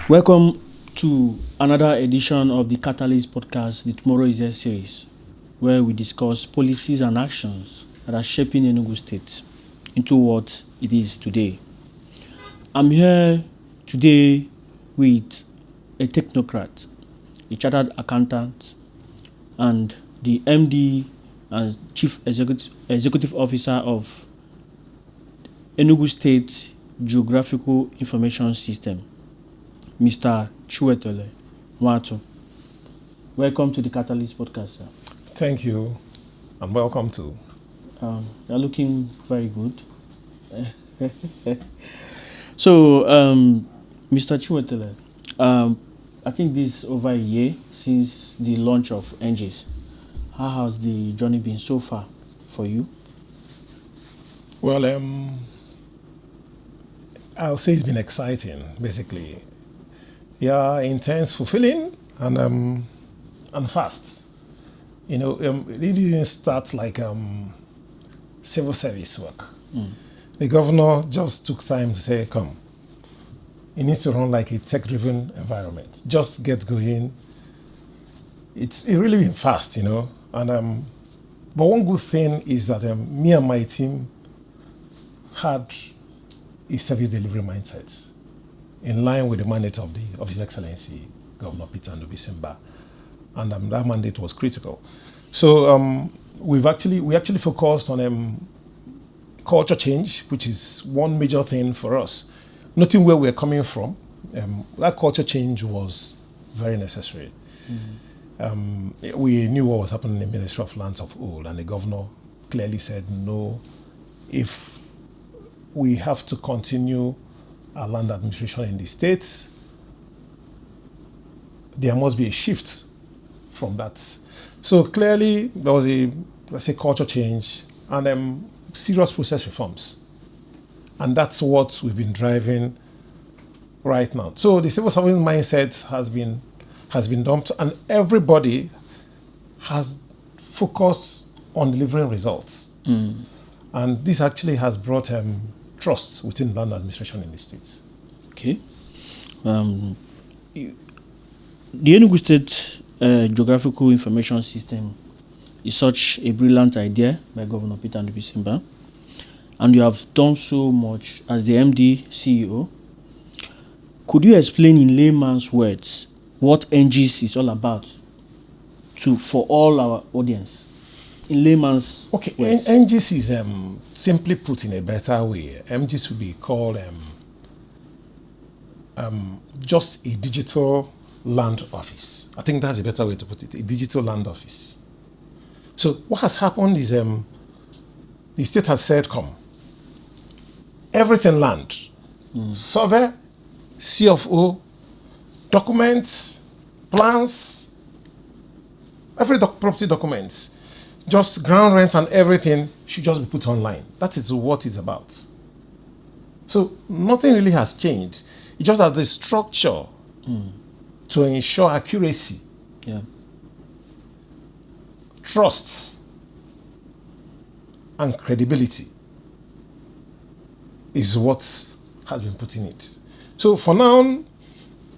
Welcome to another edition of the Catalyst podcast, the Tomorrow is Here series, where we discuss policies and actions that are shaping Enugu State into what it is today. I'm here today with a technocrat, a chartered accountant, and the MD and Chief Executive Officer of Enugu State Geographical Information System, Mr. Chinwetalu Nwatu. Welcome to the Catalyst podcast, sir. Thank you, and welcome to. You're looking very good. So, Mr. Chinwetalu, I think this is over a year since the launch of ENGIS. How has the journey been so far for you? Well, I'll say it's been exciting, basically. Yeah, intense, fulfilling, and fast. You know, it didn't start like civil service work. The governor just took time to say, come, it needs to run like a tech-driven environment. Just get going. It really been fast, you know. And but one good thing is that me and my team had a service delivery mindset in line with the mandate of His Excellency Governor Peter Mbah, and that mandate was critical. So we actually focused on culture change, which is one major thing for us. Noting where we're coming from, that culture change was very necessary. We knew what was happening in the Ministry of Lands of old, and the governor clearly said, no, if we have to continue our land administration in the states, there must be a shift from that. So clearly there was a culture change and serious process reforms. And that's what we've been driving right now. So the civil service mindset has been dumped, and everybody has focused on delivering results. And this actually has brought trust within land administration in the states. Okay. The Enugu State Geographical Information System is such a brilliant idea by Governor Peter Mbah, and you have done so much as the MD CEO. Could you explain in layman's words what ENGIS is all about for all our audience? In layman's words. ENGIS is simply put in a better way. ENGIS would be called just a digital land office. I think that's a better way to put it, a digital land office. So what has happened is the state has said, come, everything land, survey, CofO, documents, plans, every property documents, just ground rent and everything should just be put online. That is what it's about. So nothing really has changed. It just has the structure to ensure accuracy, trust, and credibility is what has been put in it. So for now,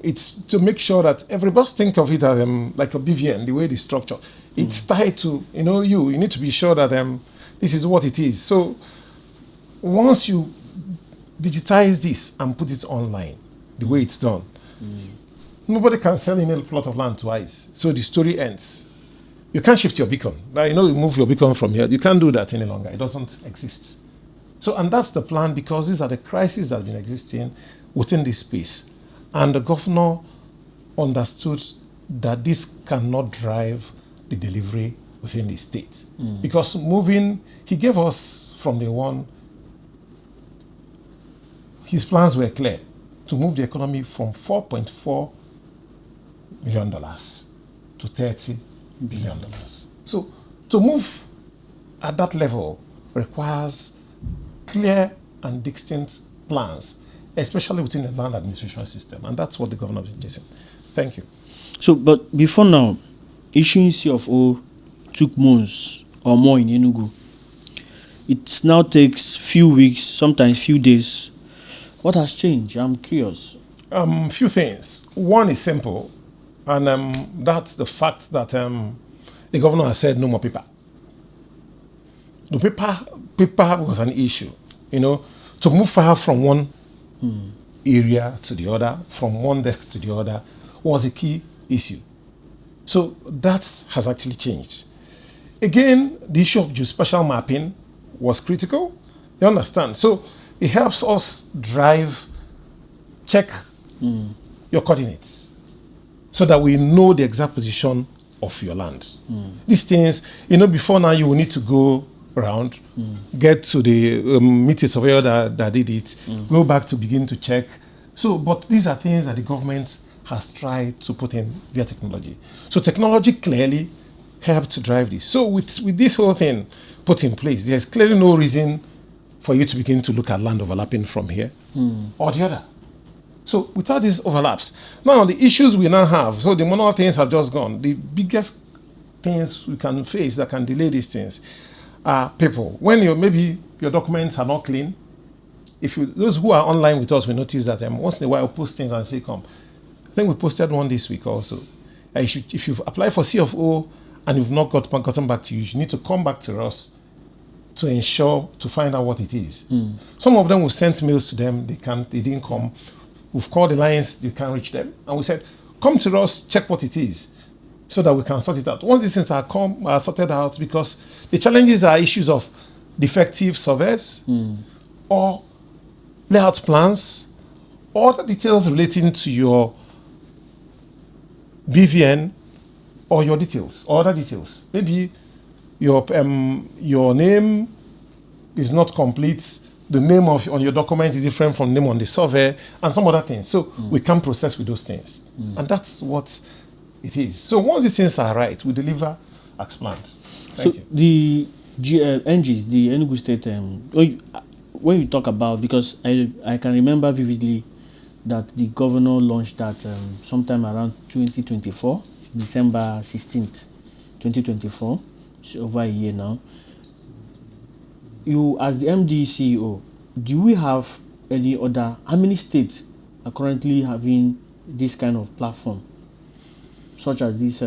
it's to make sure that everybody think of it as like a BVN, the way the structure. It's tied to, you need to be sure that this is what it is. So once you digitize this and put it online, the way it's done, nobody can sell in a plot of land twice. So the story ends. You can't shift your beacon. Now, you move your beacon from here. You can't do that any longer. It doesn't exist. So, and that's the plan, because these are the crises that have been existing within this space. And the governor understood that this cannot drive the delivery within the state. Because he gave us from day one, his plans were clear to move the economy from $4.4 million to $30 billion. So to move at that level requires clear and distinct plans, especially within the land administration system. And that's what the governor is chasing. Thank you. So, but before now, issuing CFO took months or more in Enugu. It now takes few weeks, sometimes few days. What has changed? I'm curious. Few things. One is simple, and that's the fact that the governor has said no more paper. The paper was an issue, to move file from one area to the other, from one desk to the other, was a key issue. So that has actually changed. Again, the issue of geospatial mapping was critical. You understand? So it helps us check your coordinates so that we know the exact position of your land. These things, before now you will need to go around, get to the meet a surveyor that did it, go back to begin to check. So, but these are things that the government has tried to put in via technology. So technology clearly helped to drive this. So with this whole thing put in place, there's clearly no reason for you to begin to look at land overlapping from here or the other. So without these overlaps, now the issues we now have, so the manual things have just gone. The biggest things we can face that can delay these things are people. When maybe your documents are not clean, those who are online with us will notice that once in a while we post things and say, come. I think we posted one this week also. If you've applied for CFO and you've not gotten back to you need to come back to us to find out what it is. Some of them we sent mails to them, they didn't come. We've called the lines, they can't reach them. And we said, come to us, check what it is, so that we can sort it out. Once these things are sorted out, because the challenges are issues of defective surveys or layout plans, or the details relating to your BVN or your details, or other details. Maybe your name is not complete, the name on your document is different from the name on the survey, and some other things. So we can process with those things. And that's what it is. So once these things are right, we deliver as planned. Thank you. The ENGIS, the Enugu State, when you talk about, because I can remember vividly that the governor launched that sometime around 2024, December 16th, 2024, so over a year now. You, as the MD CEO, do we have how many states are currently having this kind of platform, such as this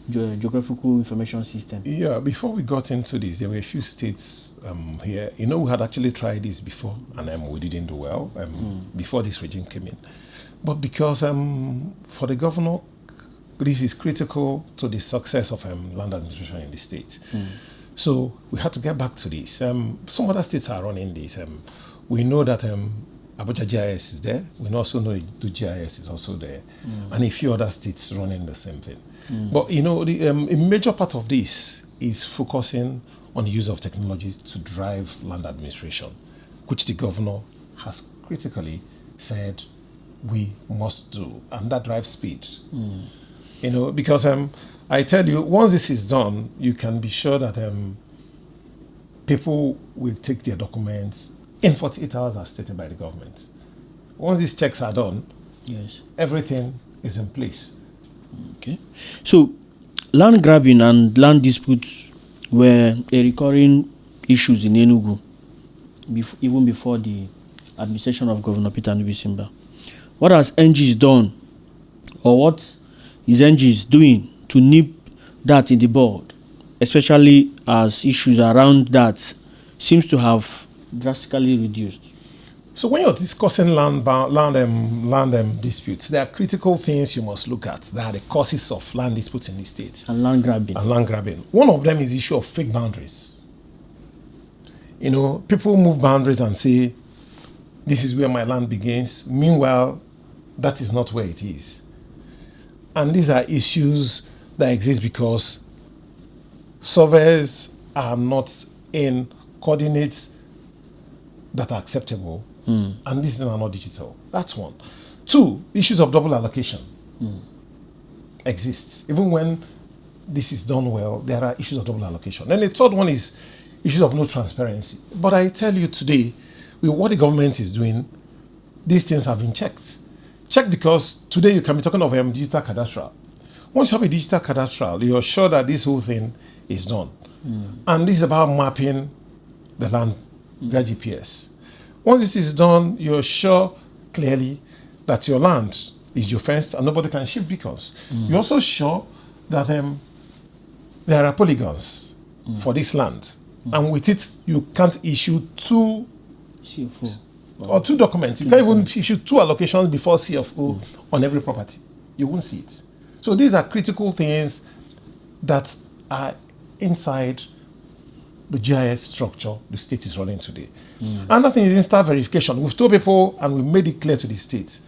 geographical information system? Yeah, before we got into this, there were a few states here. We had actually tried this before, and we didn't do well before this regime came in. But because for the governor, this is critical to the success of land administration in the state. So we had to get back to this. Some other states are running this. We know that Abuja GIS is there. We also know the GIS is also there. And a few other states running the same thing. But a major part of this is focusing on the use of technology to drive land administration, which the governor has critically said we must do. And that drives speed. Because I tell you, once this is done, you can be sure that people will take their documents in 48 hours as stated by the government. Once these checks are done, yes, everything is in place. Okay. So, land grabbing and land disputes were a recurring issues in Enugu, even before the administration of Governor Peter Mbah. What has ENGIS done, or what is ENGIS doing to nip that in the bud, especially as issues around that seems to have drastically reduced? So when you're discussing land disputes, there are critical things you must look at. There are the causes of land disputes in the state. And land grabbing. One of them is the issue of fake boundaries. People move boundaries and say, this is where my land begins. Meanwhile, that is not where it is. And these are issues that exist because surveys are not in coordinates that are acceptable, and these are not digital. That's one. Two, issues of double allocation exists. Even when this is done well, there are issues of double allocation. Then the third one is issues of no transparency. But I tell you today, with what the government is doing, these things have been checked. Checked because today you can be talking of digital cadastral. Once you have a digital cadastral, you're sure that this whole thing is done. And this is about mapping the land via GPS. Once this is done, you're sure clearly that your land is your fence and nobody can shift beacons. You're also sure that there are polygons for this land. And with it, you can't issue two or two documents. You can't even issue two allocations before CFO on every property. You won't see it. So these are critical things that are inside the GIS structure the state is running today. Another thing is instant verification. We've told people and we made it clear to the state.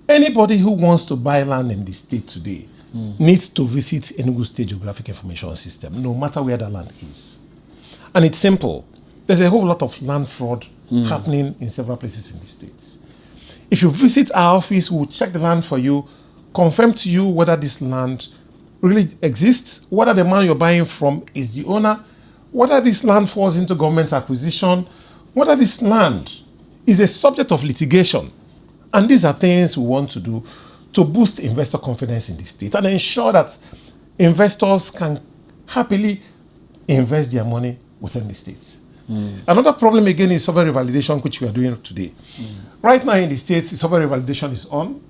Anybody who wants to buy land in the state today needs to visit Enugu State Geographic Information System, no matter where the land is. And it's simple. There's a whole lot of land fraud happening in several places in the states. If you visit our office, we'll check the land for you, confirm to you whether this land really exists, whether the man you're buying from is the owner, whether this land falls into government acquisition, whether this land is a subject of litigation. And these are things we want to do to boost investor confidence in the state and ensure that investors can happily invest their money within the states. Another problem again is sovereign revalidation, which we are doing today. Right now in the states, sovereign revalidation is on,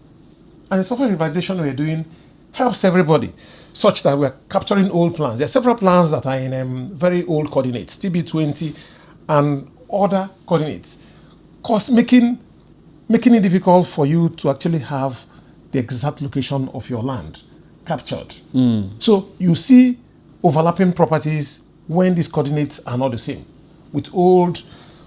and the sovereign revalidation we are doing helps everybody, such that we are capturing old plans. There are several plans that are in very old coordinates, TB20 and other coordinates, making it difficult for you to actually have the exact location of your land captured. So you see overlapping properties when these coordinates are not the same, with old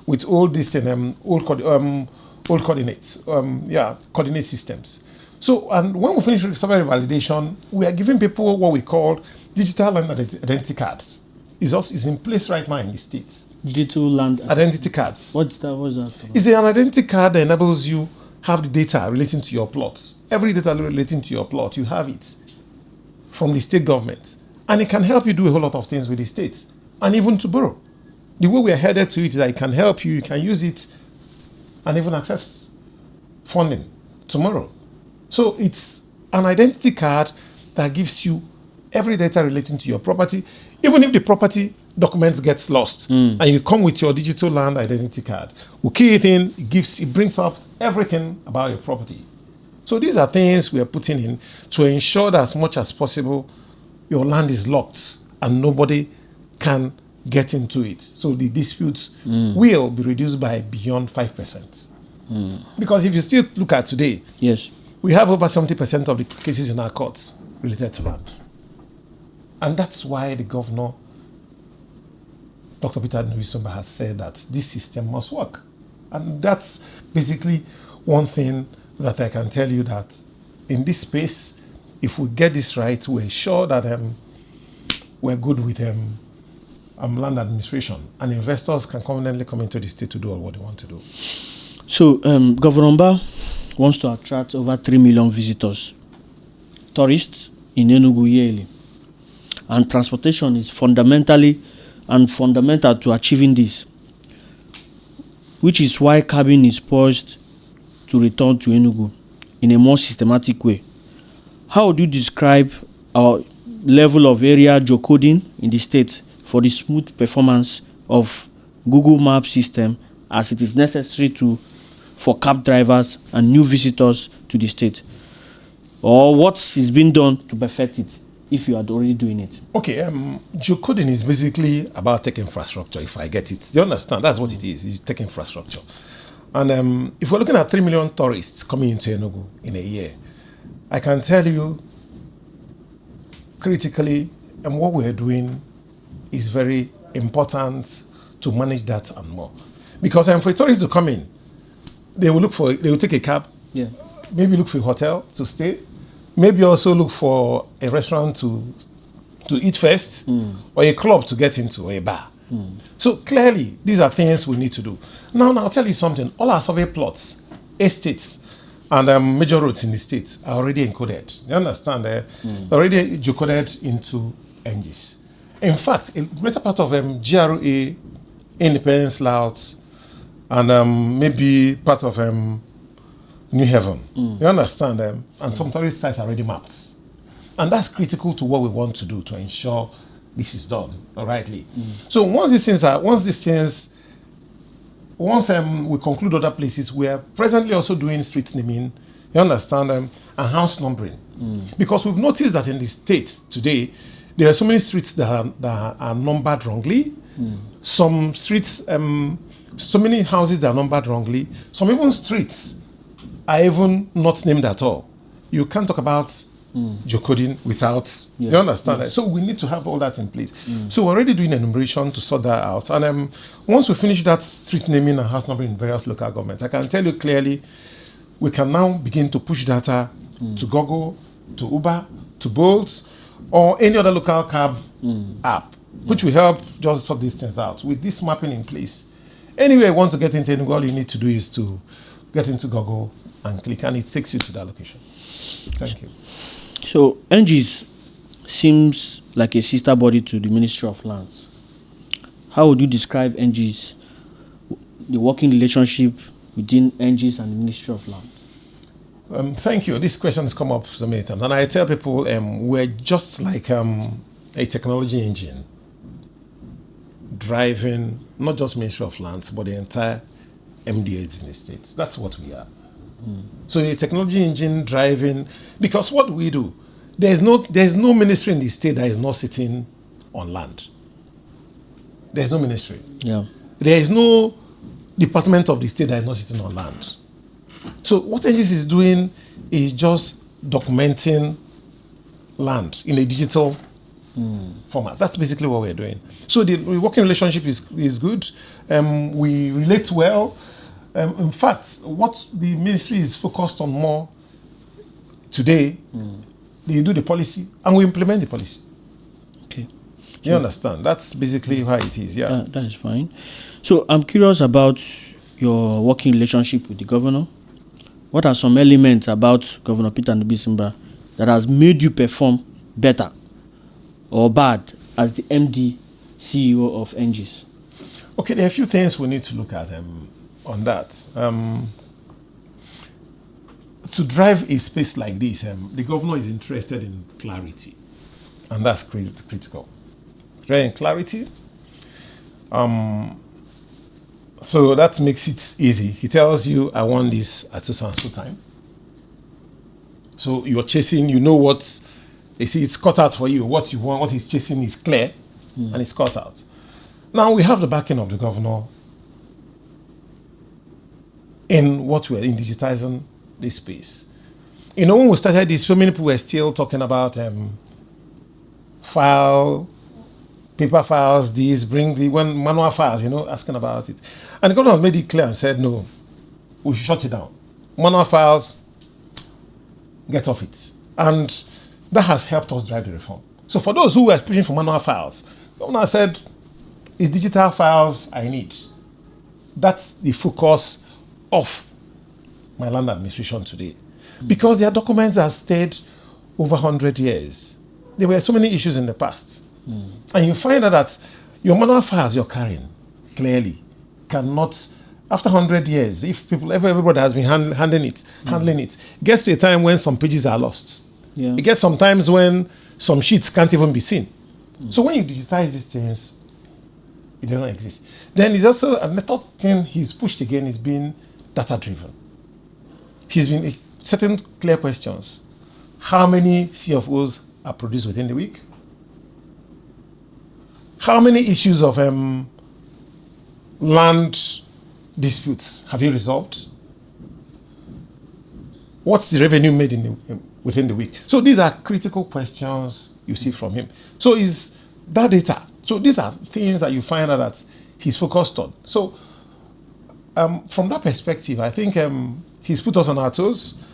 coordinates, coordinate systems. So, and when we finish with sovereign validation, we are giving people what we call digital land identity cards. Is in place right now in the states. Digital land identity cards. What's that for? It's an identity card that enables you have the data relating to your plots. Every data relating to your plot, you have it from the state government. And it can help you do a whole lot of things with the states and even to borrow. The way we are headed to it is that it can help you can use it and even access funding tomorrow. So it's an identity card that gives you every data relating to your property, even if the property documents gets lost and you come with your digital land identity card. We key it in, it brings up everything about your property. So these are things we are putting in to ensure that as much as possible, your land is locked and nobody can get into it. So the disputes will be reduced by beyond 5%. Because if you still look at today, yes, we have over 70% of the cases in our courts related to land. And that's why the governor, Dr. Peter Mbah, has said that this system must work. And that's basically one thing that I can tell you, that in this space, if we get this right, we're sure that we're good with land administration, and investors can confidently come into the state to do all what they want to do. So, Governor Mbah wants to attract over 3 million visitors, tourists in Enugu yearly. And transportation is fundamental to achieving this, which is why cabin is poised to return to Enugu in a more systematic way. How would you describe our level of area geocoding in the state for the smooth performance of Google Maps system as it is necessary for cab drivers and new visitors to the state? Or what is being done to perfect it, if you are already doing it? Okay, geocoding is basically about tech infrastructure, if I get it. You understand? That's what it is. It's tech infrastructure. And if we're looking at 3 million tourists coming into Enugu in a year, I can tell you critically, and what we're doing is very important to manage that and more. Because for tourists to come in, they will take a cab, maybe look for a hotel to stay, maybe also look for a restaurant to eat first, or a club to get into, or a bar. So clearly, these are things we need to do. Now I'll tell you something. All our survey plots, estates, and major roads in the state are already encoded. You understand? They're already geocoded into ENGIS. In fact, a greater part of GRA, Independence Louds, and maybe part of New Haven. You understand? And some tourist sites are already mapped. And that's critical to what we want to do to ensure this is done rightly. So once we conclude other places, we are presently also doing street naming You understand? And house numbering. Because we've noticed that in the state today, there are so many streets that are numbered wrongly. Some streets, so many houses that are numbered wrongly. Some even streets are even not named at all. You can't talk about geocoding without, you understand? Yes. So we need to have all that in place. So we're already doing enumeration to sort that out. And once we finish that street naming and house numbering in various local governments, I can tell you clearly, we can now begin to push data to Google, to Uber, to Bolt, or any other local cab app, which will help just sort these things out. With this mapping in place, anywhere you want to get into Enugu, all you need to do is to get into Google and click, and it takes you to that location. Thank you. So ENGIS seems like a sister body to the Ministry of Lands. How would you describe ENGIS, the working relationship within ENGIS and the Ministry of Lands? Thank you. This question has come up so many times, and I tell people we're just like a technology engine driving not just Ministry of Lands, but the entire MDAs in the states. That's what we are. So a technology engine driving, because what we do, there's no ministry in the state that is not sitting on land. There's no ministry. Yeah. There is no department of the state that is not sitting on land. So what ENGIS is doing is just documenting land in a digital format. That's basically what we're doing. So the working relationship is good. We relate well. In fact, what the ministry is focused on more today, they do the policy and we implement the policy. Okay. You understand? That's basically how it is. Yeah. That is fine. So I'm curious about your working relationship with the governor. What are some elements about Governor Peter Mbah that has made you perform better or bad as the MD CEO of ENGIS? Okay, there are a few things we need to look at on that. To drive a space like this, the governor is interested in clarity, and that's critical. Very in clarity. So that makes it easy. He tells you, I want this at so and so time. So you're chasing, you know what, you see, it's cut out for you. What you want, what he's chasing is clear, and it's cut out. Now we have the backing of the governor in what we're in digitizing this space. You know, when we started this, so many people were still talking about paper files, when manual files, asking about it. And the government made it clear and said, no, we should shut it down. Manual files, get off it. And that has helped us drive the reform. So for those who were pushing for manual files, the governor said, it's digital files I need. That's the focus of my land administration today. Because their documents have stayed over 100 years. There were so many issues in the past. And you find out that your manual files you're carrying clearly cannot, after 100 years, if everybody has been handling it gets to a time when some pages are lost. Yeah. It gets some times when some sheets can't even be seen. So when you digitize these things, it does not exist. Then there's also a method thing he's pushed again is being data-driven. He's been certain clear questions. How many CFOs are produced within the week? How many issues of land disputes have you resolved? What's the revenue made within the week? So these are critical questions you see from him. So is that data? So these are things that you find out that he's focused on. So from that perspective, I think he's put us on our toes.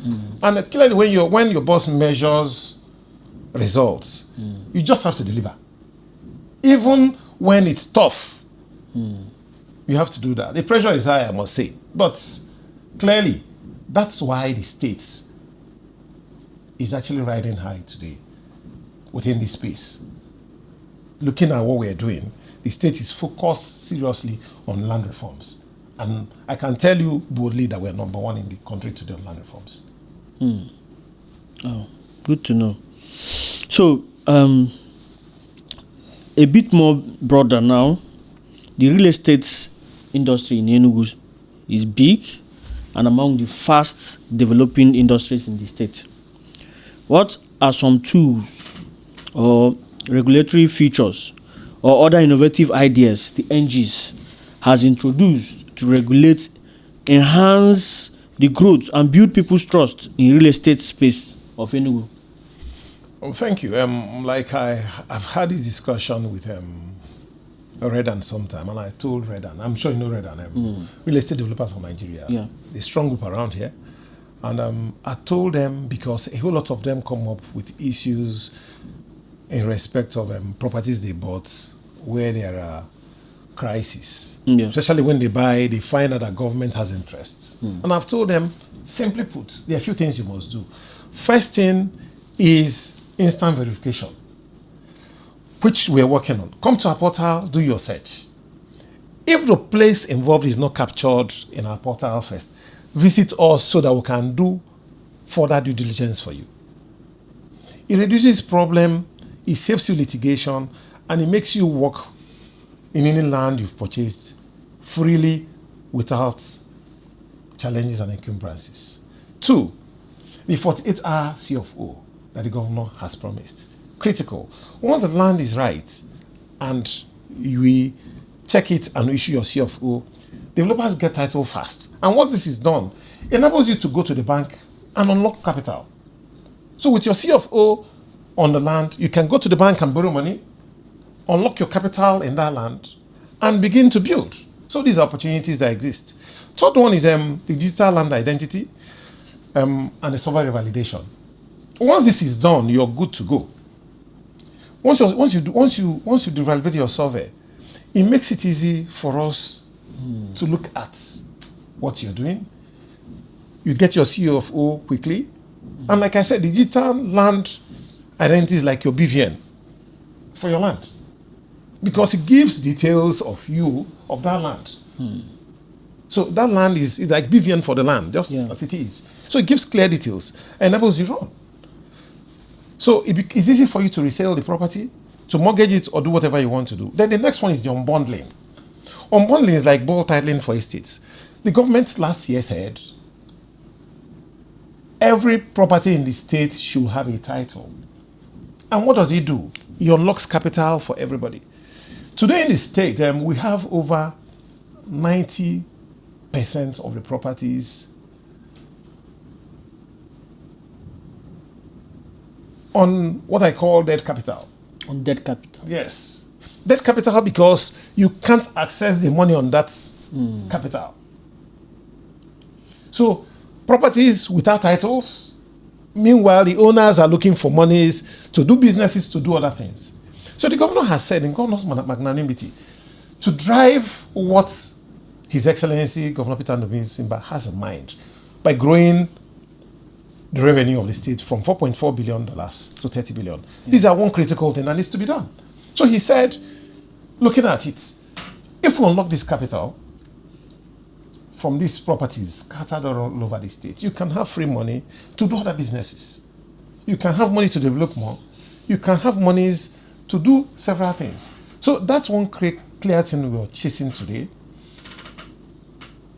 And clearly, when your boss measures results, you just have to deliver. Even when it's tough, you have to do that. The pressure is high, I must say. But clearly, that's why the state is actually riding high today within this space. Looking at what we're doing, the state is focused seriously on land reforms. And I can tell you boldly that we're number one in the country today on land reforms. Oh, good to know. So, a bit more broader now, the real estate industry in Enugu is big and among the fast developing industries in the state. What are some tools or regulatory features or other innovative ideas the ENGIS has introduced to regulate, enhance the growth and build people's trust in real estate space of Enugu? Thank you. I've had this discussion with Redan sometime, and I told Redan, I'm sure you know Redan, real estate developers from Nigeria. Yeah. They're a strong group around here. And I told them, because a whole lot of them come up with issues in respect of properties they bought where there are crises. Yeah. Especially when they buy, they find out that government has interests. And I've told them, simply put, there are a few things you must do. First thing is instant verification, which we're working on. Come to our portal, do your search. If the place involved is not captured in our portal first, visit us so that we can do further due diligence for you. It reduces problem, it saves you litigation, and it makes you work in any land you've purchased freely without challenges and encumbrances. 2, the 48-hour CFO that the governor has promised. Critical. Once the land is right and we check it and issue your CFO, developers get title fast. And what this is done, it enables you to go to the bank and unlock capital. So with your CFO on the land, you can go to the bank and borrow money, unlock your capital in that land, and begin to build. So these are opportunities that exist. Third one is the digital land identity and the survey revalidation. Once this is done, you're good to go. Once you validate your survey, it makes it easy for us to look at what you're doing. You get your CFO quickly. And like I said, the digital land identity is like your BVN for your land, because it gives details of you, of that land. So that land is like BVN for the land, just as it is. So it gives clear details and enables you run. So it's easy for you to resell the property, to mortgage it, or do whatever you want to do. Then the next one is the unbundling. Unbundling is like bulk titling for estates. The government last year said every property in the state should have a title. And what does he do? He unlocks capital for everybody. Today in the state, we have over 90% of the properties on what I call dead capital. On dead capital? Yes. Dead capital because you can't access the money on that capital. So properties without titles, meanwhile the owners are looking for monies to do businesses, to do other things. So the governor has said, in governor's magnanimity, to drive what His Excellency Governor Peter Mbah has in mind by growing the revenue of the state from $4.4 billion to $30 billion. These are one critical thing that needs to be done. So he said, looking at it, if we unlock this capital from these properties scattered all over the state, you can have free money to do other businesses. You can have money to develop more. You can have monies to do several things. So that's one clear thing we're chasing today.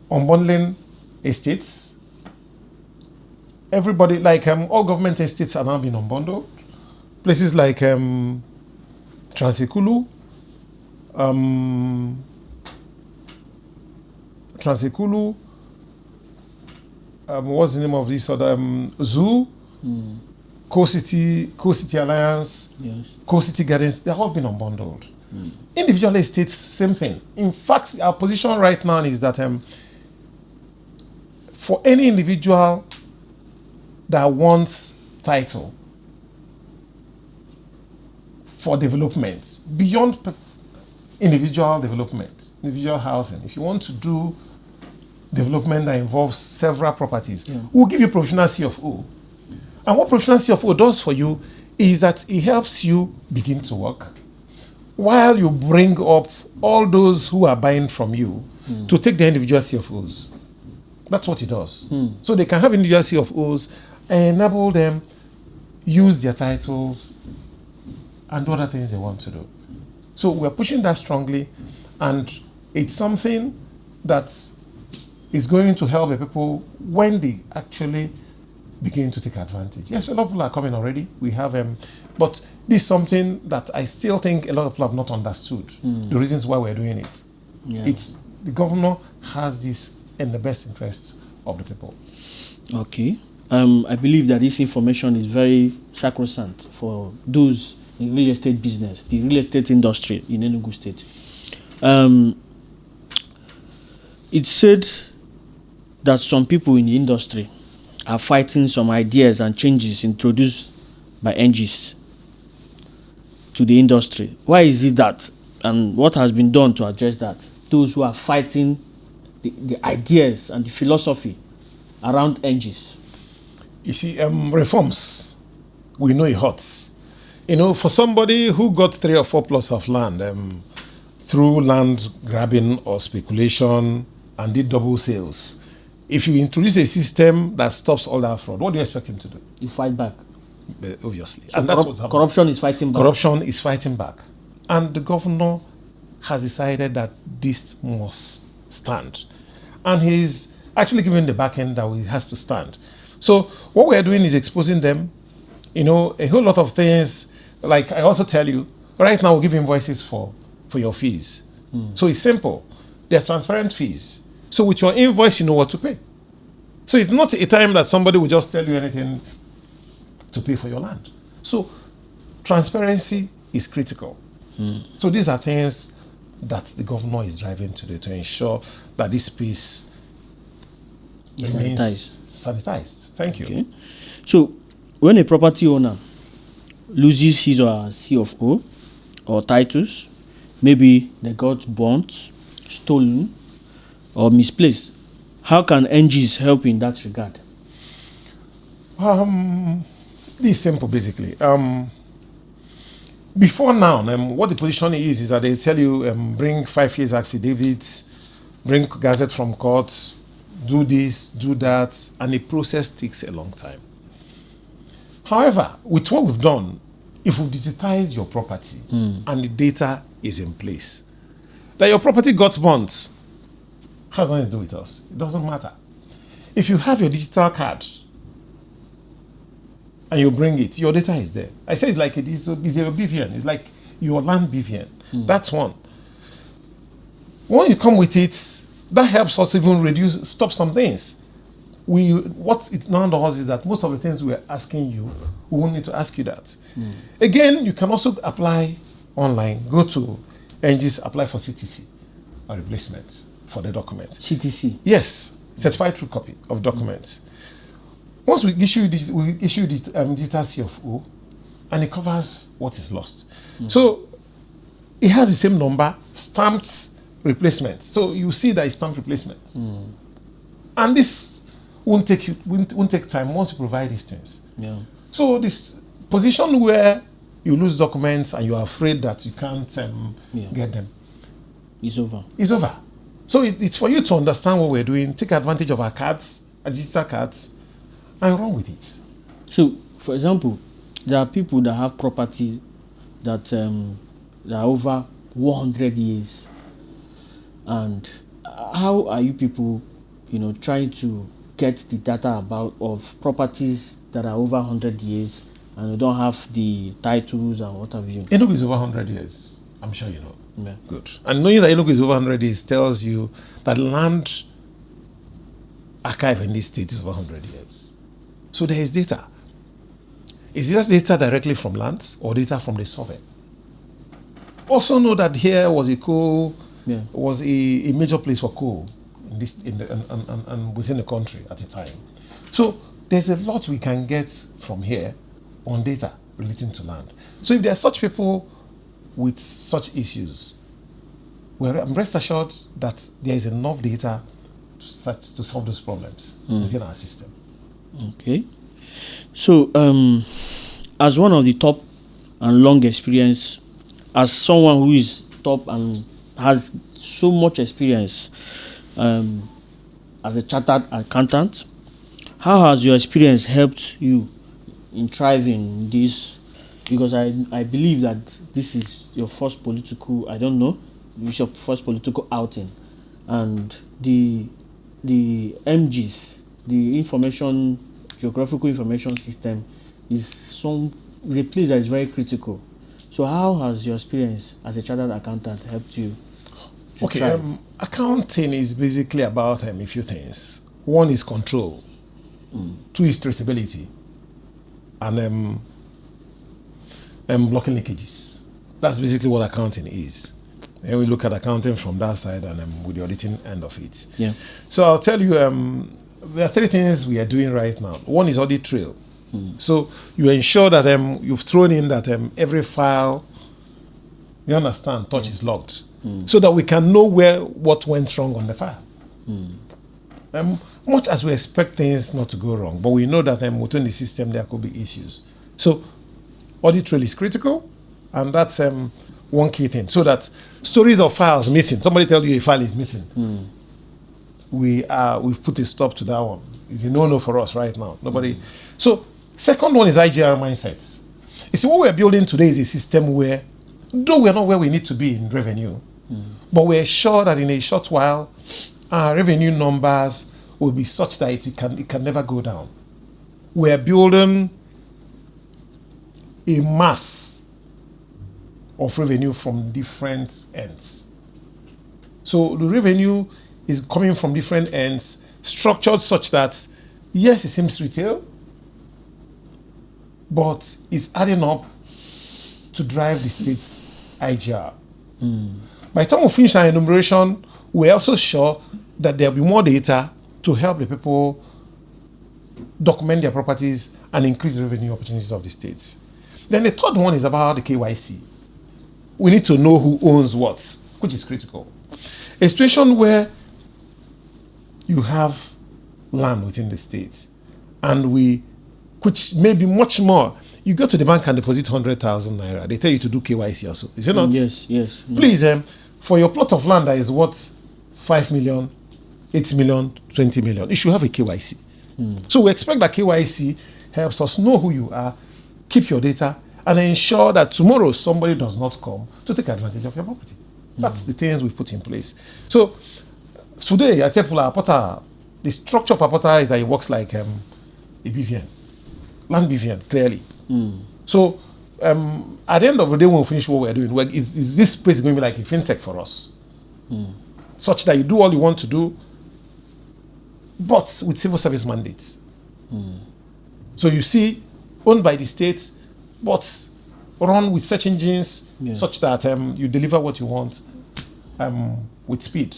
Unbundling estates. Everybody, like all government estates are now being unbundled. Places like Transekulu, what's the name of this other, Zoo, Co-City Alliance, Co-City Gardens, they're all been unbundled. Individual estates, same thing. In fact, our position right now is that for any individual that wants title for development, beyond individual development, individual housing, if you want to do development that involves several properties, we'll give you provisional CFO. And what provisional CFO does for you is that it helps you begin to work while you bring up all those who are buying from you to take the individual CFOs. That's what it does. So they can have individual CFOs and enable them use their titles and do other things they want to do. So we're pushing that strongly, and it's something that is going to help the people when they actually begin to take advantage. Yes, a lot of people are coming already. We have but this is something that I still think a lot of people have not understood. The reasons why we're doing it. Yeah. It's the governor has this in the best interest of the people. Okay. I believe that this information is very sacrosanct for those in real estate business, the real estate industry in Enugu State. It's said that some people in the industry are fighting some ideas and changes introduced by ENGIS to the industry. Why is it that? And what has been done to address that? Those who are fighting the ideas and the philosophy around ENGIS. You see, reforms, we know it hurts. You know, for somebody who got 3 or 4 plots of land through land grabbing or speculation and did double sales, if you introduce a system that stops all that fraud, what do you expect him to do? You fight back. Obviously. So and that's what's happening. Corruption is fighting back. Corruption is fighting back. And the governor has decided that this must stand. And he's actually given the back end that it has to stand. So what we're doing is exposing them, you know, a whole lot of things. Like I also tell you, right now we're giving invoices for your fees. So it's simple. There's transparent fees. So with your invoice, you know what to pay. So it's not a time that somebody will just tell you anything to pay for your land. So transparency is critical. So these are things that the governor is driving today to ensure that this space remains sanitized. Thank you. Okay. So when a property owner loses his or her CFO or titles, maybe they got burnt, stolen, or misplaced, how can ENGIS help in that regard? This is simple, basically. Before now, what the position is that they tell you bring 5 years affidavits, bring gazette from court, do this, do that, and the process takes a long time. However, with what we've done, if we've digitized your property and the data is in place, that your property got burnt has nothing to do with us. It doesn't matter. If you have your digital card and you bring it, your data is there. I say it's like a digital BVN. It's like your land BVN. That's one. When you come with it, that helps us even stop some things. What it now does is that most of the things we're asking you, we won't need to ask you that. Again, you can also apply online. Go to ENGIS, apply for CTC, a replacement for the document. CTC? Yes, certified true copy of documents. Once we issue this, digital CFO, and it covers what is lost. So it has the same number, stamped replacement. So you see that it's stamped replacement. And this won't take time once you provide these things. Yeah. So this position where you lose documents and you are afraid that you can't get them, it's over. It's over. So it's for you to understand what we're doing, take advantage of our cards, our digital cards, and run with it. So, for example, there are people that have property that are over 100 years. And how are you people, trying to get the data of properties that are over 100 years and you don't have the titles and what have you? Enugu is over 100 years. I'm sure you know. Yeah. Good. And knowing that Enugu is over 100 years tells you that land archive in this state is over 100 years. So there is data. Is it data directly from lands or data from the survey? Also know that here was a coal, was a major place for coal and within the country at a time. So there's a lot we can get from here on data relating to land. So if there are such people with such issues, well, rest assured that there is enough data to solve those problems within our system. Okay. So, as one of the top and long experience, as someone who is top and has so much experience as a chartered accountant, how has your experience helped you in thriving in this? Because I believe that this is your first political, it's your first political outing, and the the ENGIS, the geographical information system, is a place that is very critical. So how has your experience as a chartered accountant helped you? Okay, accounting is basically about a few things. One is control, two is traceability, and blocking leakages. That's basically what accounting is. And we look at accounting from that side and with the auditing end of it. Yeah. So I'll tell you, there are three things we are doing right now. One is audit trail. So you ensure that you've thrown in that every file, you understand, touch is logged, so that we can know what went wrong on the file. Much as we expect things not to go wrong, but we know that within the system there could be issues. So audit trail is critical, and that's one key thing. So that stories of files missing, somebody tells you a file is missing, we've put a stop to that one. It's a no-no for us right now. Nobody. So second one is IGR mindset. You see, what we're building today is a system where, though we're not where we need to be in revenue, but we're sure that in a short while, our revenue numbers will be such that it can never go down. We're building a mass of revenue from different ends. So the revenue is coming from different ends, structured such that, yes, it seems retail, but it's adding up to drive the state's IGR. By the time we finish our enumeration, we're also sure that there'll be more data to help the people document their properties and increase the revenue opportunities of the state. Then the third one is about the KYC. We need to know who owns what, which is critical. A situation where you have land within the state, and which may be much more. You go to the bank and deposit 100,000 naira. They tell you to do KYC also. Is it not? Yes. Please, for your plot of land that is worth 5 million, 8 million, 20 million, you should have a KYC. So we expect that KYC helps us know who you are, keep your data, and ensure that tomorrow somebody does not come to take advantage of your property. That's the things we put in place. So today, I tell people our portal, the structure of our portal is that it works like a BVN, land BVN, clearly. So at the end of the day, when we finish what we're doing, is this space going to be like a fintech for us? Such that you do all you want to do, but with civil service mandates. So you see, owned by the state, but run with search engines such that you deliver what you want with speed.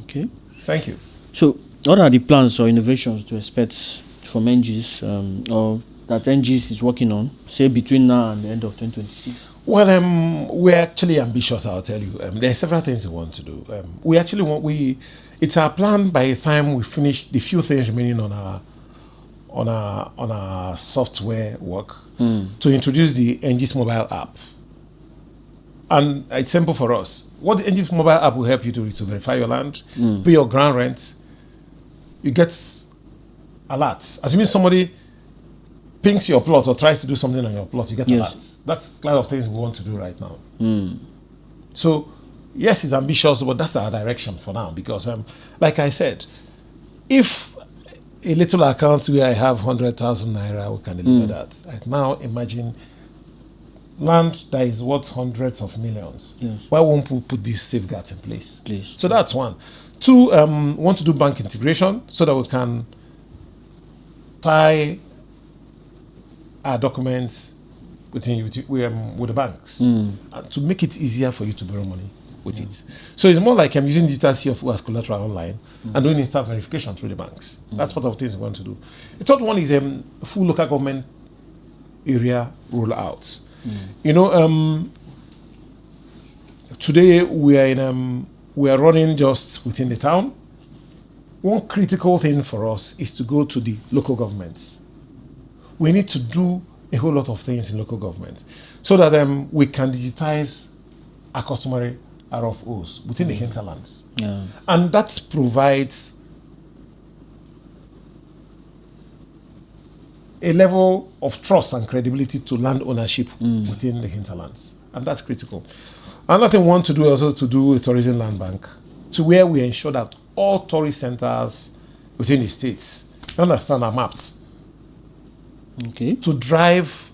Okay. Thank you. So what are the plans or innovations to expect from ENGIS or that ENGIS is working on, say between now and the end of 2026? Well, we're actually ambitious, I'll tell you. There are several things we want to do. It's our plan by the time we finish the few things remaining on our software work to introduce the ENGIS mobile app. And it's simple for us. What the ENGIS mobile app will help you do is to verify your land, pay your ground rent. You get alerts. Assuming somebody pings your plot or tries to do something on your plot, you get alerts. That's the kind of things we want to do right now. So, yes, it's ambitious, but that's our direction for now. Because, like I said, if a little account where I have 100,000 naira, we can deliver that. Right now, imagine land that is worth hundreds of millions. Why won't we put these safeguards in place? So that's one. Two, want to do bank integration so that we can tie our documents with the banks and to make it easier for you to borrow money with it. So it's more like I'm using digital CFO as collateral online and doing instant verification through the banks. That's part of the things we want to do. The third one is full local government area rollout. You know, today we are running just within the town. One critical thing for us is to go to the local governments. We need to do a whole lot of things in local government so that we can digitize our customary RFOs within the hinterlands. And that provides a level of trust and credibility to land ownership within the hinterlands. And that's critical. Another thing we want to do also to do a tourism land bank, so where we ensure that all tourist centers within the states, you understand, are mapped. Okay. To drive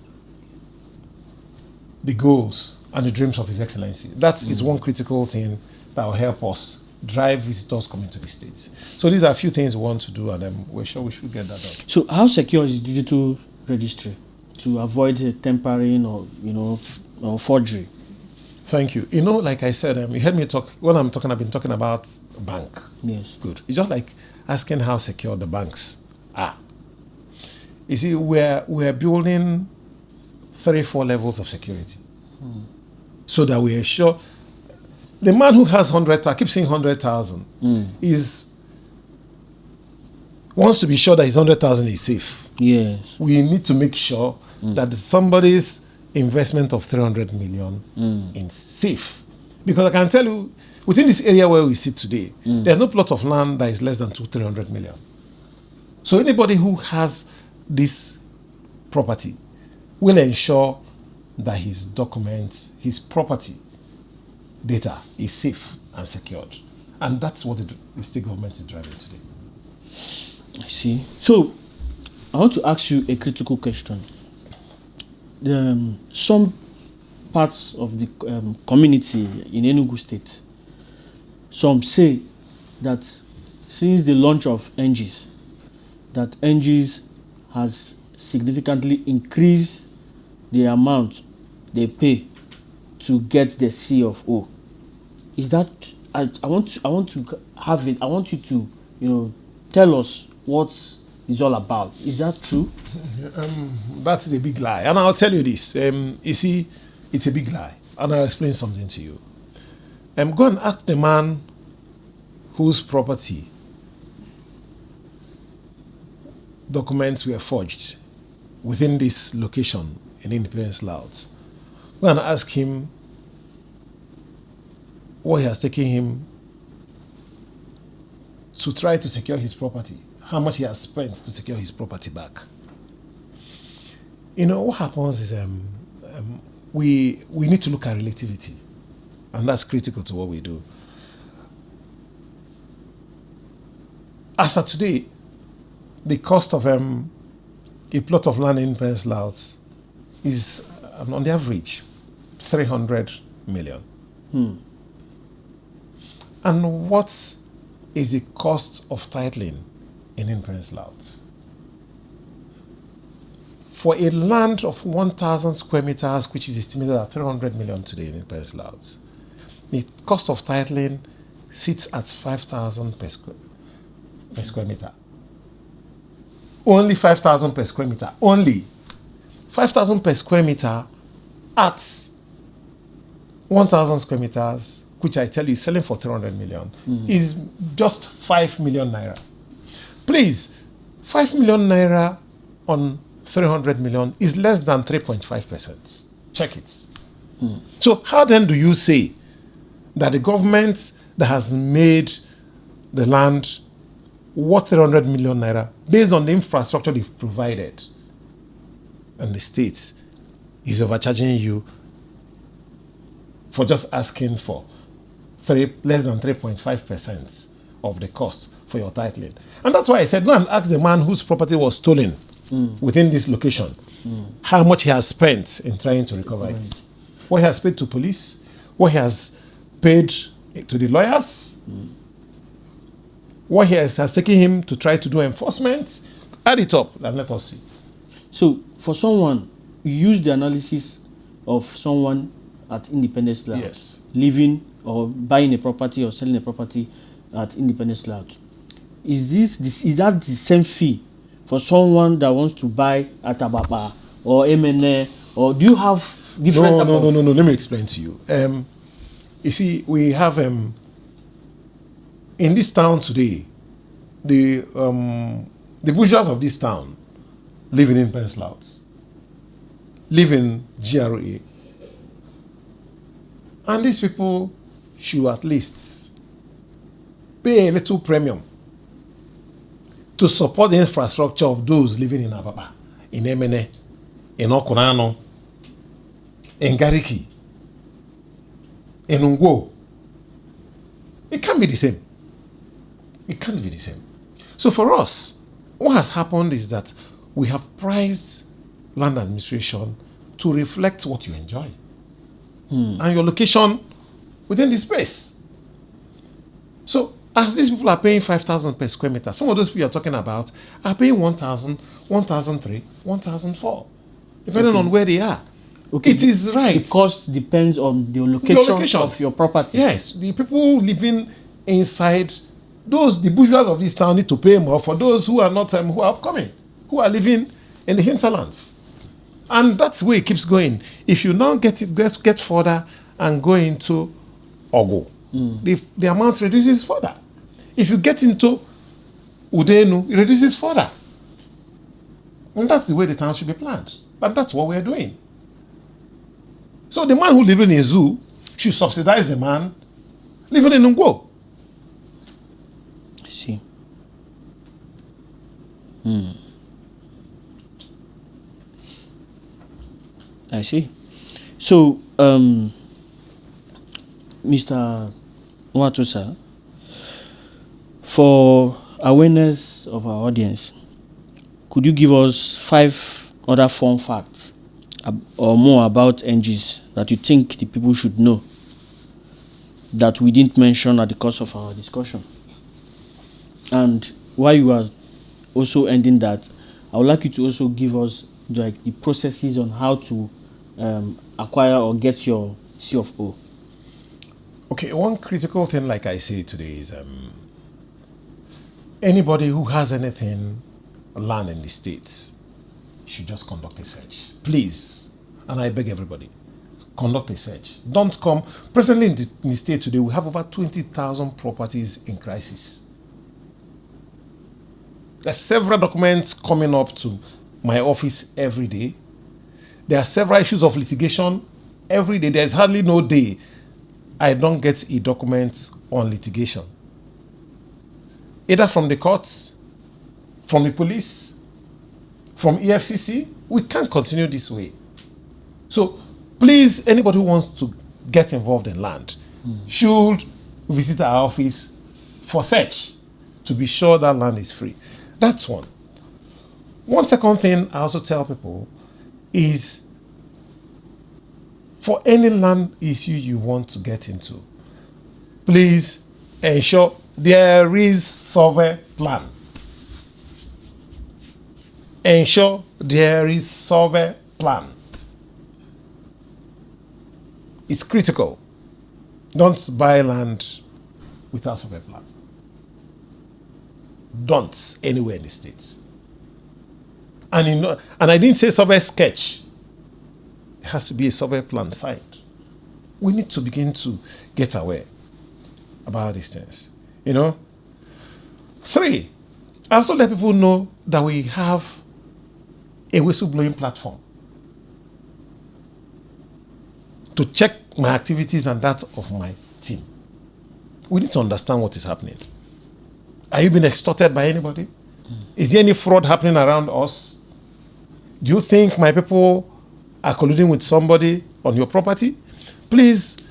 the goals and the dreams of His Excellency. That is one critical thing that will help us drive visitors coming to the States. So these are a few things we want to do, and we're sure we should get that done. So how secure is digital registry to avoid tampering or or forgery? Thank you. Like I said, you heard me talk, when I've been talking about bank. Yes. Good. It's just like asking how secure the banks are. You see, we're building 3-4 levels of security. So that we are sure the man who has 100,000, I keep saying 100,000, wants to be sure that his 100,000 is safe. Yes. We need to make sure that somebody's investment of 300 million is safe. Because I can tell you, within this area where we sit today, there's no plot of land that is less than 300 million. So anybody who has this property will ensure that his documents, his property data is safe and secured. And that's what the state government is driving today. I see. So I want to ask you a critical question. Some parts of the community in Enugu State, some say that since the launch of ENGIS, that ENGIS has significantly increased the amount they pay to get the CFO. Is that I want to have it. I want you to tell us what it's all about. Is that true? That is a big lie. And I'll tell you this. You see, it's a big lie. And I'll explain something to you. Go and ask the man whose property documents were forged within this location in Independence Louds. Go and ask him what he has taken him to try to secure his property, how much he has spent to secure his property back. What happens is we need to look at relativity, and that's critical to what we do. As of today, the cost of a plot of land in Independence Louds is, on the average, 300 million. And what is the cost of titling in Independence Louds? For a land of 1,000 square meters, which is estimated at 300 million today in Independence Louds, the cost of titling sits at 5,000 per square meter. Only 5,000 per square meter. Only 5,000 per square meter at 1,000 square meters, which I tell you is selling for 300 million, is just 5 million naira. Please, 5 million naira on 300 million is less than 3.5%. Check it. So how then do you say that the government that has made the land worth 300 million naira based on the infrastructure they've provided and the state is overcharging you for just asking for less than 3.5% of the cost for your titling? And that's why I said, go and ask the man whose property was stolen within this location how much he has spent in trying to recover it. What he has paid to police, what he has paid to the lawyers, what he has taken him to try to do enforcement. Add it up and let us see. So for someone, you use the analysis of someone at Independence Louds, Yes, living or buying a property or selling a property at Independence Louds. Is that the same fee for someone that wants to buy at Ababa or MNA, or do you have different? No. Let me explain to you. You see, we have in this town today, the bourgeois of this town live in Independence Louds, live in GRA, and these people should at least pay a little premium to support the infrastructure of those living in Ababa, in Emene, in Okunano, in Gariki, in Ungo. It can't be the same. It can't be the same. So for us, what has happened is that we have priced land administration to reflect what you enjoy and your location within the space. So as these people are paying 5,000 per square meter, some of those people you're talking about are paying 1,000, 1,003, 1,004, depending on where they are. Okay. It is right. The cost depends on the location of your property. Yes, the people living inside, the bourgeois of this town need to pay more for those who are not, who are upcoming, who are living in the hinterlands. And that's the way it keeps going. If you now get further and go into Ogo, the amount reduces further. If you get into Udenu, it reduces further. And that's the way the town should be planned. And that's what we're doing. So the man who lives in a zoo should subsidize the man living in Ngwo. I see. I see. So, Mr. Nwatu, sir, for awareness of our audience, could you give us 5 other fun facts or more about ENGIS that you think the people should know that we didn't mention at the course of our discussion? And while you are also ending that, I would like you to also give us like the processes on how to acquire or get your CofO. Okay, one critical thing, like I say today, is anybody who has anything land in the States should just conduct a search. Please. And I beg everybody, conduct a search. Don't come. Presently in the state today, we have over 20,000 properties in crisis. There's several documents coming up to my office every day. There are several issues of litigation every day. There's hardly no day I don't get a document on litigation. Either from the courts, from the police, from EFCC. We can't continue this way. So please, anybody who wants to get involved in land should visit our office for search to be sure that land is free. That's one. One second thing I also tell people is, for any land issue you want to get into, please ensure there is survey plan. Ensure there is survey plan. It's critical. Don't buy land without survey plan. Don't anywhere in the States. And I didn't say survey sketch. It has to be a survey plan signed. We need to begin to get aware about these things. 3, I also let people know that we have a whistleblowing platform to check my activities and that of my team. We need to understand what is happening. Are you being extorted by anybody? Is there any fraud happening around us? Do you think my people are colluding with somebody on your property? Please,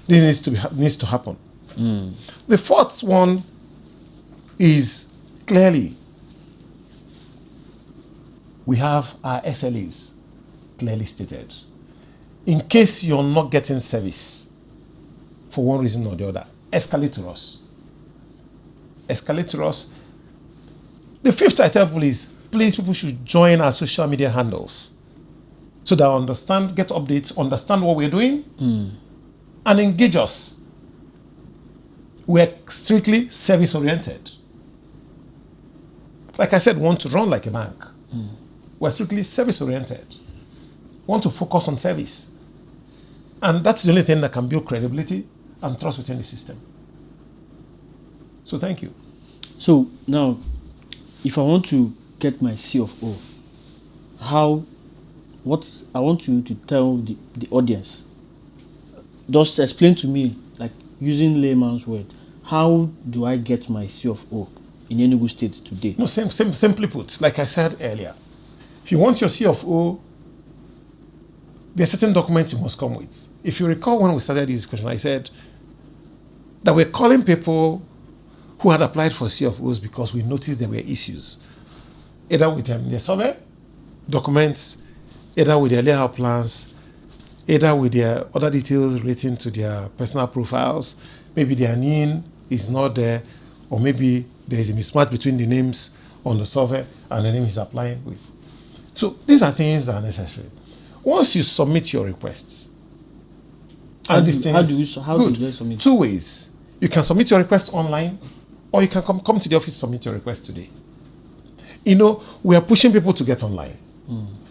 this needs to happen. The 4th one is clearly we have our SLAs clearly stated. In case you're not getting service for one reason or the other, escalate to us. Escalate to us. The 5th I tell people is, please, people should join our social media handles so that I understand, get updates, understand what we're doing, and engage us. We're strictly service-oriented. Like I said, we want to run like a bank. We're strictly service-oriented. Want to focus on service. And that's the only thing that can build credibility and trust within the system. So thank you. So now, if I want to get my CofO, what I want you to tell the audience, just explain to me, like using layman's word, how do I get my CofO in Enugu State today? No, simply put, like I said earlier, if you want your CofO, there are certain documents you must come with. If you recall when we started this discussion, I said that we're calling people who had applied for CFOs because we noticed there were issues, either with their survey documents, either with their layout plans, either with their other details relating to their personal profiles. Maybe their NIN is not there, or maybe there is a mismatch between the names on the survey and the name he's applying with. So these are things that are necessary. Once you submit your requests, How do they submit? Two ways. You can submit your request online, or you can come to the office to submit your request today. You know, we are pushing people to get online.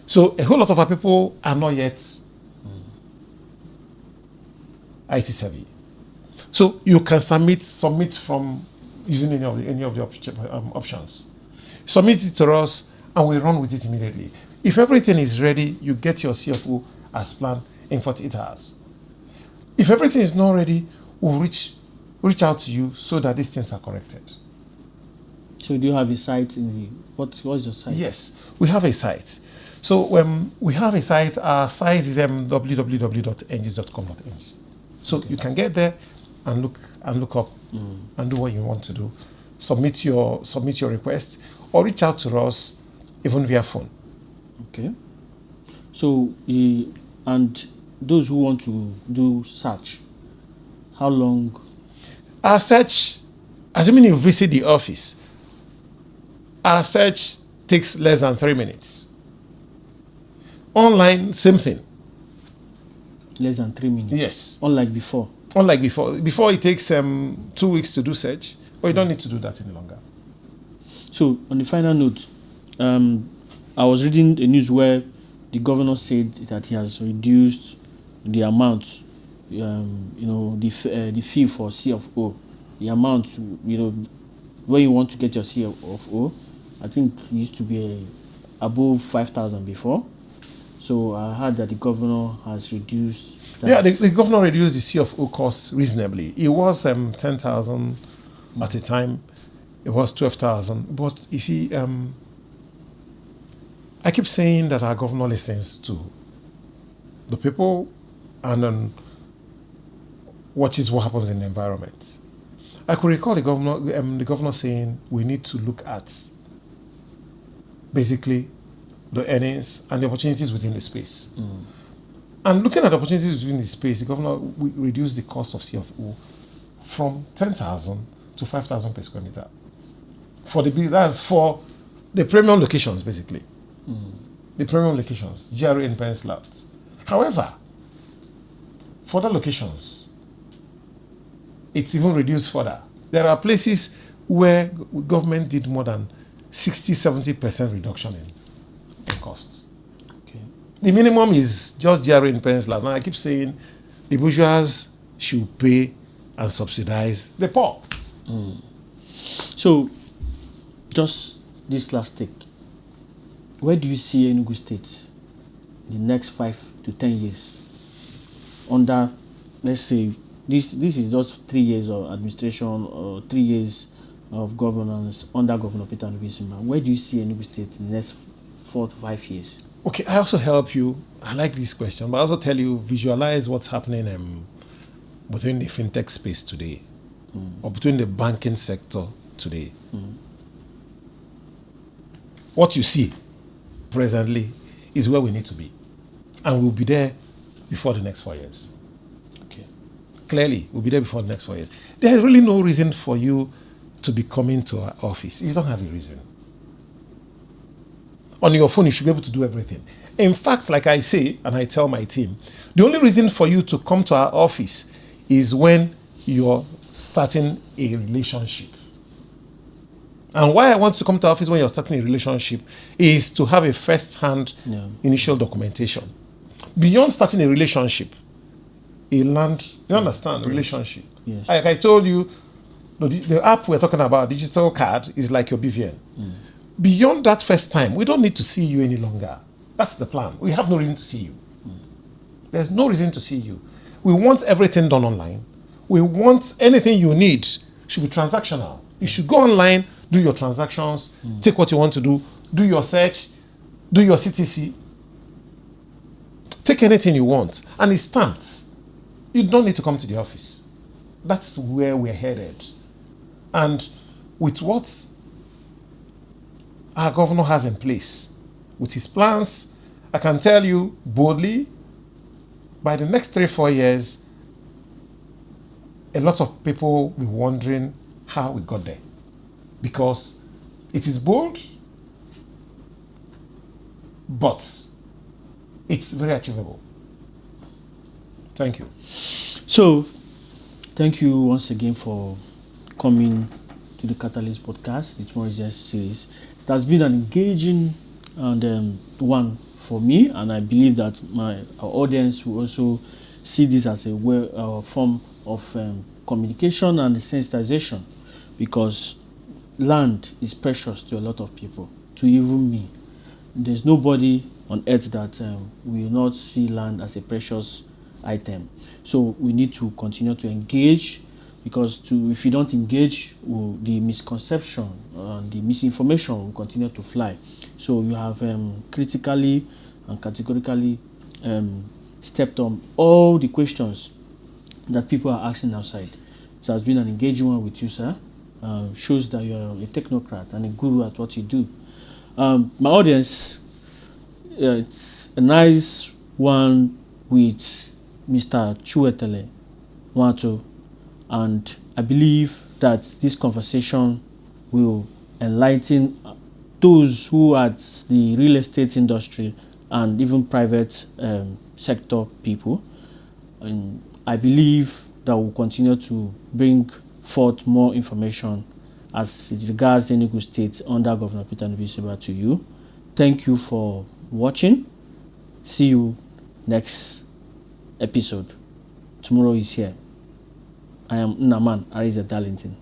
So a whole lot of our people are not yet IT savvy. So you can submit from using any of the options. Submit it to us, and we run with it immediately. If everything is ready, you get your CFO as planned in 48 hours. If everything is not ready, we'll reach out to you so that these things are corrected. So do you have a site in the what is your site? Yes, we have a site. So we have a site. Our site is www.engis.com.ng. So you can get there and look up and do what you want to do. Submit your request, or reach out to us even via phone. Okay. So and those who want to do search, how long? Our search, assuming you visit the office, our search takes less than 3 minutes. Online, same thing. Less than 3 minutes. Yes. Unlike before. Before it takes 2 weeks to do search, but you don't need to do that any longer. So on the final note, I was reading the news where the governor said that he has reduced the amount, the fee for CFO, the amount, when you want to get your CFO, I think it used to be above 5,000 before. So I heard that the governor has reduced that. Yeah, the governor reduced the CFO cost reasonably. It was 10,000 at the time. It was 12,000. But you see, I keep saying that our governor listens to the people and watches what happens in the environment. I could recall the governor saying we need to look at basically the earnings and the opportunities within the space. And looking at opportunities within the space, the governor reduced the cost of CFO from 10,000 to 5,000 per square meter. That's for the premium locations, basically. The premium locations, GRA and Penslabs. However, for other locations, it's even reduced further. There are places where government did more than 60-70% reduction in costs. Okay. The minimum is just GRA and Penslabs. Now I keep saying the bourgeois should pay and subsidize the poor. So, just this last take. Where do you see Enugu State in the next 5 to 10 years? Under, let's say, this is just 3 years of administration or 3 years of governance under Governor Peter Mbah. Where do you see Enugu State in the next 4 to 5 years? Okay, I also help you. I like this question, but I also tell you, visualize what's happening within the fintech space today, or between the banking sector today. What you see presently is where we need to be, and we'll be there before the next 4 years. Okay. Clearly, we'll be there before the next 4 years. There is really no reason for you to be coming to our office. You don't have a reason. On your phone, you should be able to do everything. In fact, like I say, and I tell my team, the only reason for you to come to our office is when you're starting a relationship. And why I want to come to our office when you're starting a relationship is to have a first-hand initial documentation. Beyond starting a relationship, you understand, relationship. Yes. Like I told you, the app we're talking about, digital card, is like your BVN. Beyond that first time, we don't need to see you any longer. That's the plan. We have no reason to see you. There's no reason to see you. We want everything done online. We want anything you need should be transactional. You should go online, do your transactions, take what you want to do your search, do your CTC, take anything you want, and it's stamped. You don't need to come to the office. That's where we're headed. And with what our governor has in place, with his plans, I can tell you boldly, by the next 3-4 years, a lot of people will be wondering how we got there. Because it is bold, but it's very achievable. Thank you. So, thank you once again for coming to the Catalyst podcast, the Tomorrow is Here series. It has been an engaging and one for me, and I believe that our audience will also see this as a form of communication and sensitization, because land is precious to a lot of people, to even me. There's nobody on earth that will not see land as a precious item. So we need to continue to engage, because if you don't engage, the misconception and the misinformation will continue to fly. So you have critically and categorically stepped on all the questions that people are asking outside. It has been an engaging one with you, sir. Shows that you're a technocrat and a guru at what you do. My audience, it's a nice one with Mr. Chinwetalu Nwatu, and I believe that this conversation will enlighten those who are at the real estate industry and even private sector people. And I believe that we'll continue to bring forth more information as it regards Enugu State under Governor Peter Nwatu to you. Thank you for watching. See you next episode. Tomorrow is here. I am Naman Ariza Darlington.